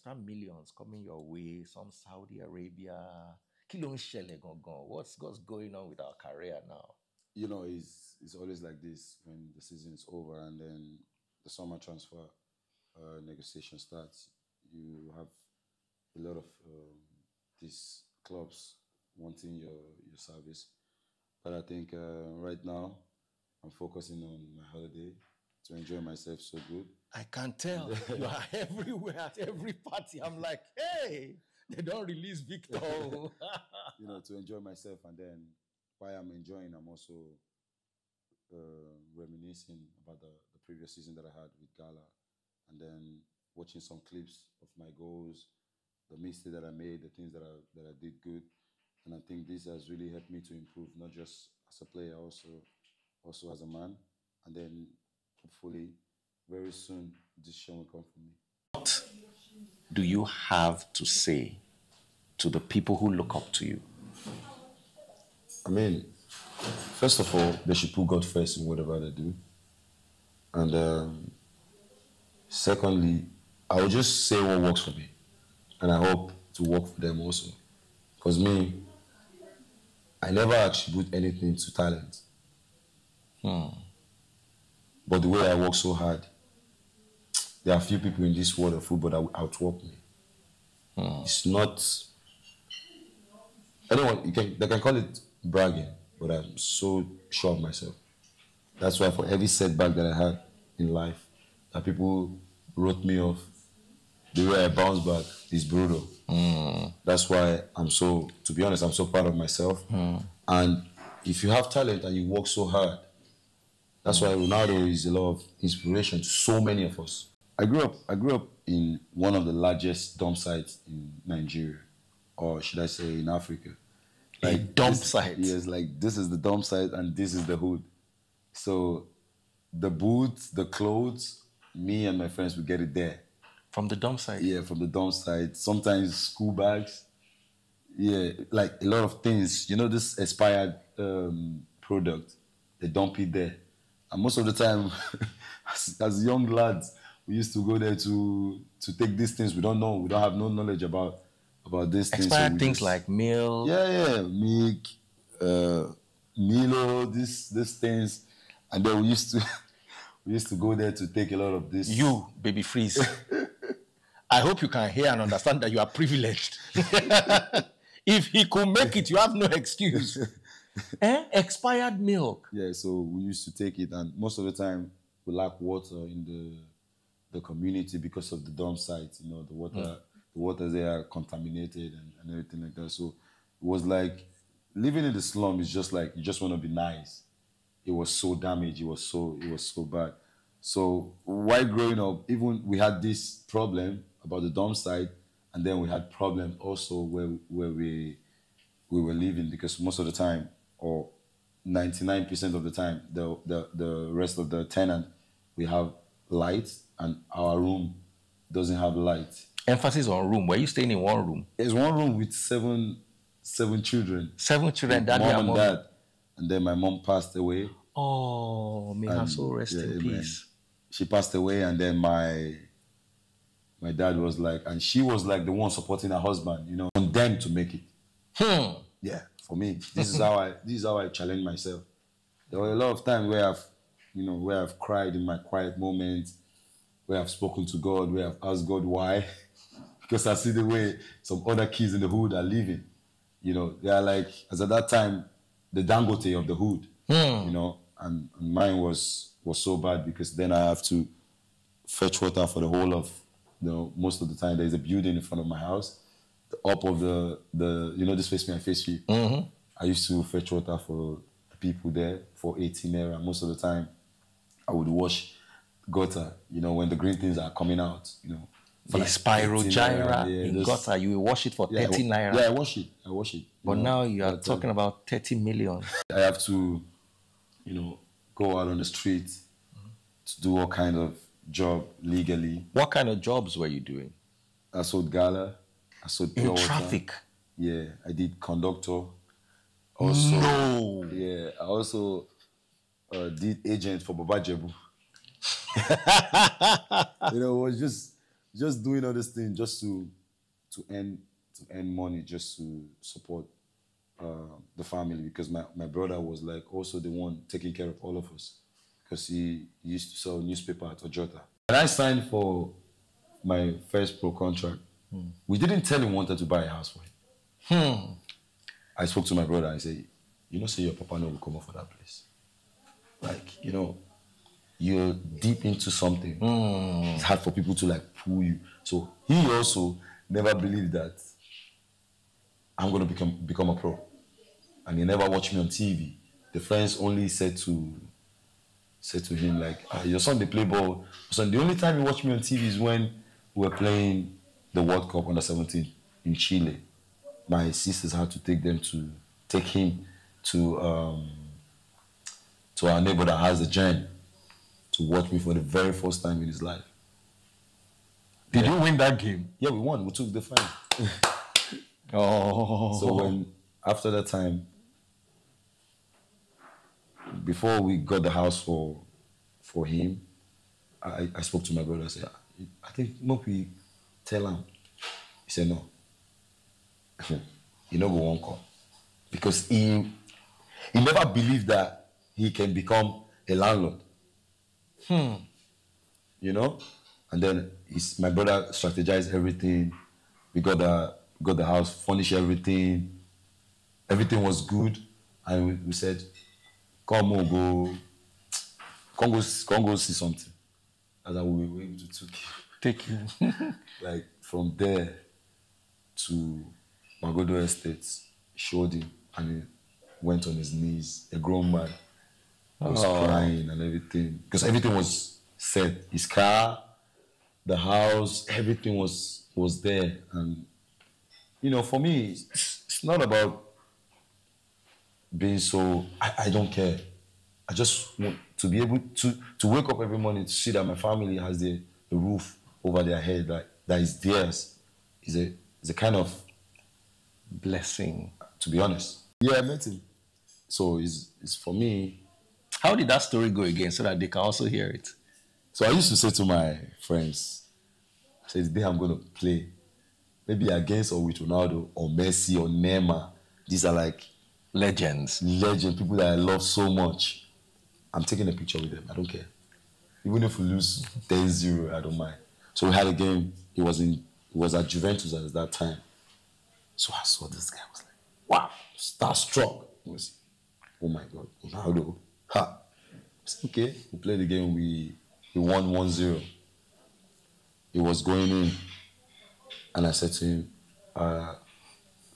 extra millions coming your way, some Saudi Arabia. Kí ló ń ṣẹlẹ̀ gangan? What's going on with our career now? You know, it's always like this when the season is over and then the summer transfer negotiation starts. You have a lot of these clubs wanting your service. But I think right now I'm focusing on my holiday to enjoy myself so good. I can tell. You are everywhere at every party. I'm like, hey, they don't release Victor. You know, to enjoy myself, and then while I'm enjoying, I'm also reminiscing about the previous season that I had with Gala, and then watching some clips of my goals, the mistakes that I made, the things that I did good, and I think this has really helped me to improve, not just as a player, also as a man, and then hopefully very soon this show will come from me. What do you have to say to the people who look up to you? I mean, first of all, they should put God first in whatever they do. And secondly, I will just say what works for me. And I hope to work for them also. Because me, I never attribute anything to talent. But the way I work so hard, there are few people in this world of football that will outwork me. It's not... Anyone, they can call it bragging, but I'm so sure of myself. That's why for every setback that I had in life, that people wrote me off, the way I bounce back is brutal. That's why to be honest, I'm so proud of myself. And if you have talent and you work so hard, that's why Ronaldo is a lot of inspiration to so many of us. I grew up in one of the largest dump sites in Nigeria, or should I say in Africa. Like a dump site? Yes, like this is the dump site and this is the hood. So the boots, the clothes, me and my friends would get it there. From the dump site? Yeah, from the dump site. Sometimes school bags. Yeah, like a lot of things. You know, this expired product, they dump it there. And most of the time, as young lads, we used to go there to take these things. We don't know. We don't have no knowledge about these things. Expired things like milk. Yeah, milk, Milo, these things. And then we used to go there to take a lot of this. You, baby freeze. I hope you can hear and understand that you are privileged. If he could make it, you have no excuse. Expired milk. Yeah, so we used to take it, and most of the time we lack water in the community because of the dump sites. You know, the waters there are contaminated and everything like that. So it was like living in the slum is just like you just want to be nice. It was so damaged. It was so bad. So while growing up, even we had this problem about the dump site, and then we had problem also where we were living, because most of the time, or 99% of the time, the rest of the tenant, we have light, and our room doesn't have light. Emphasis on room. Were you staying in one room? There's one room with seven children. 7 children, daddy mom and dad. And then my mom passed away. Oh, may her soul rest in peace. She passed away, and then my dad was like, and she was like the one supporting her husband, you know, on them to make it. Yeah, for me, this is how I challenge myself. There were a lot of times where I've cried in my quiet moments, where I've spoken to God, where I've asked God why, because I see the way some other kids in the hood are living. You know, they are like, as at that time, the Dangote of the hood. You know, and mine was so bad, because then I have to fetch water for the whole of, you know, most of the time there's a building in front of my house. The up of the you know, this face me and face you. I used to fetch water for the people there for 18 naira. Most of the time I would wash gutter, you know, when the green things are coming out, you know. The like Spirogyra in gutter, you will wash it for 30 naira. Yeah, I wash it. But now you are talking about 30 million. I have to, you know, go out on the street to do all kind of job legally. What kind of jobs were you doing? I sold gala. I sold pure in water. traffic. Yeah, I did conductor. Also, no. Yeah, I also did agent for Baba Jebu. You know, it was just just doing all this thing just to earn money, just to support the family, because my brother was like also the one taking care of all of us, because he used to sell newspaper at Ojota. When I signed for my first pro contract, we didn't tell him we wanted to buy a house for him. I spoke to my brother and I said, you know, say your papa no will come up for that place. Like, you know, you're deep into something. It's hard for people to like pull you. So he also never believed that I'm going to become a pro. And he never watched me on TV. The friends only said to him, like, your son, they play ball. So the only time he watched me on TV is when we were playing the World Cup under 17 in Chile. My sisters had to take him to our neighbor that has a giant to watch me for the very first time in his life. Did you win that game? Yeah, we won. We took the final. Oh. So after that time, before we got the house for him, I spoke to my brother. I said, I think we tell him. He said no. He never won't come, because he never believed that he can become a landlord. You know, and then my brother strategized everything. We got the house, furnished everything. Everything was good, and we said, come go see something. And then we were able to take you. Like from there to Magodo Estates, showed him, and he went on his knees. A grown man was crying and everything, because everything was set. His car, the house, everything was there. And you know, for me, it's not about being so. I don't care. I just want to be able to wake up every morning to see that my family has the roof over their head that is theirs. Is a kind of blessing, to be honest. Yeah, I met him. So it's for me. How did that story go again, so that they can also hear it? So I used to say to my friends, I said, the day I'm going to play, maybe against or with Ronaldo or Messi or Neymar, these are like legends, people that I love so much. I'm taking a picture with them. I don't care. Even if we lose 10-0, I don't mind. So we had a game. It was at Juventus at that time. So I saw this guy. I was like, wow, starstruck. I was, oh my God, Ronaldo. Ha. I said, okay, we played the game. We won 1-0. It was going in. And I said to him,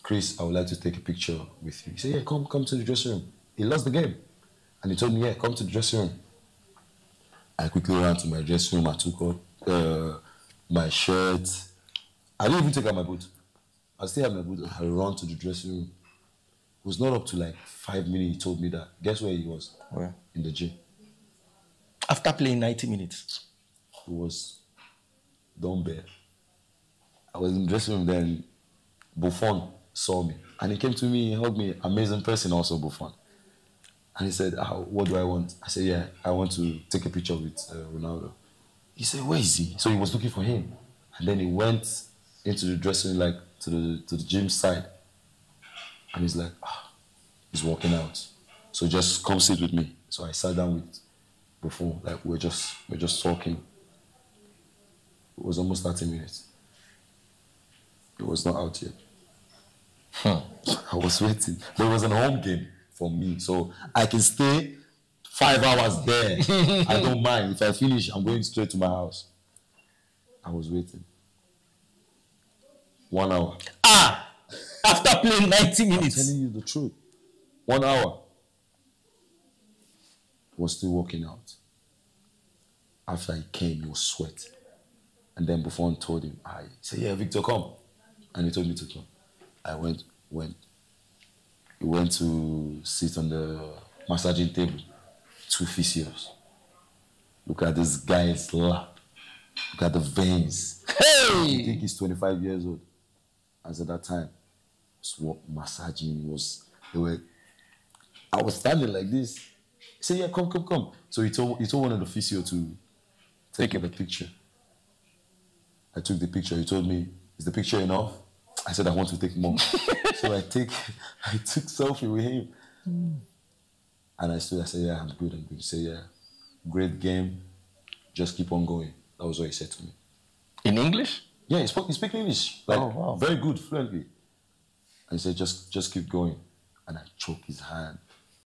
Chris, I would like to take a picture with you. He said, yeah, come to the dressing room. He lost the game. And he told me, yeah, come to the dressing room. I quickly ran to my dressing room. I took out my shirt. I didn't even take out my boot. I still had my boot. I ran to the dressing room. It was not up to like 5 minutes. He told me that. Guess where he was? Where? In the gym. After playing 90 minutes? It was done bare. I was in the dressing room, then Buffon saw me. And he came to me, he hugged me. Amazing person also, Buffon. And he said, what do I want? I said, yeah, I want to take a picture with Ronaldo. He said, where is he? So he was looking for him. And then he went into the dressing room, like to the gym side. And he's like, he's walking out. So just come sit with me. So I sat down with Buffon, like we're just talking. It was almost 30 minutes. It was not out yet. I was waiting. But it was a home game for me. So I can stay 5 hours there. I don't mind. If I finish, I'm going straight to my house. I was waiting. 1 hour. After playing 90 minutes. I'm telling you the truth. 1 hour. He was still walking out. After he came, he was sweating. And then Buffon told him, he said, yeah, Victor, come. And he told me to come. I went. He went to sit on the massaging table. 2 physios. Look at this guy's lap. Look at the veins. Hey! I think he's 25 years old. As at that time, was massaging. I was standing like this. He said, yeah, come. So he told one of the physio to take a picture. I took the picture. He told me, "Is the picture enough?" I said, "I want to take more." So I took selfie with him. And I stood, I said, "Yeah, I'm good, I'm good." He said, "Yeah, great game. Just keep on going." That was what he said to me. In English? Yeah, he spoke English. Like, oh, wow. Very good, fluently. And he said, just keep going. And I choked his hand.